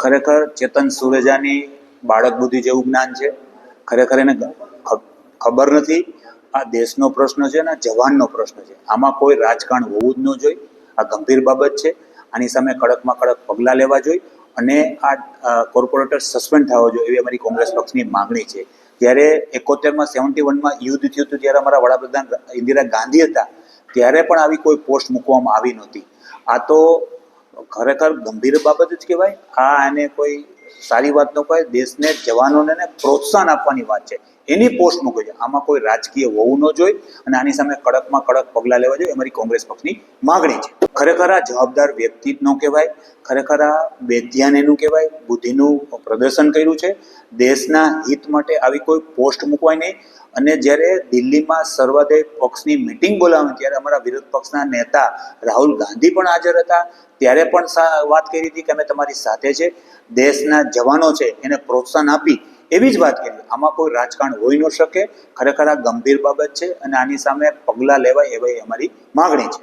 ખરેખર ચેતન સુરેજાની બાળક બુદ્ધિ જેવું જ્ઞાન છે. ખરેખર એને ખબર નથી આ દેશનો પ્રશ્ન છે ને જવાનનો પ્રશ્ન છે. આમાં કોઈ રાજકારણ હોવું જ ન જોઈએ. આ ગંભીર બાબત છે. આની સામે કડકમાં કડક પગલાં લેવા જોઈએ અને આ કોર્પોરેટર સસ્પેન્ડ થવા જોઈએ એવી અમારી કોંગ્રેસ પક્ષની માગણી છે. જ્યારે 71માં 71માં યુદ્ધ થયું હતું ત્યારે અમારા વડાપ્રધાન ઇન્દિરા ગાંધી હતા ત્યારે પણ આવી કોઈ પોસ્ટ મૂકવામાં આવી નહોતી. આ તો ખરેખર ગંભીર બાબત જ કહેવાય. એને કોઈ સારી વાત ન કહેવાય. દેશને જવાનોને પ્રોત્સાહન આપવાની વાત છે, એની પોસ્ટ મૂકે છે. આમાં કોઈ રાજકીય હોવું ન જોઈએ અને આની સામે કડકમાં કડક પગલાં લેવા જોઈએ અમારી કોંગ્રેસ પક્ષની માગણી છે. ખરેખર આ જવાબદાર વ્યક્તિ જ ન કહેવાય. ખરેખર આ બેધ્યાન એનું કહેવાય. બુદ્ધિનું પ્રદર્શન કર્યું છે. દેશના હિત માટે આવી કોઈ પોસ્ટ મૂકવાય નહીં. અને જ્યારે દિલ્હીમાં સર્વોદય પક્ષની મિટિંગ બોલાવી ત્યારે અમારા વિરોધ પક્ષના નેતા રાહુલ ગાંધી પણ હાજર હતા. ત્યારે પણ વાત કરી હતી કે અમે તમારી સાથે છે, દેશના જવાનો છે એને પ્રોત્સાહન આપી એવી જ વાત કરી. આમાં કોઈ રાજકારણ હોઈ ન શકે. ખરેખર આ ગંભીર બાબત છે અને આની સામે પગલાં લેવાય એવી અમારી માગણી છે.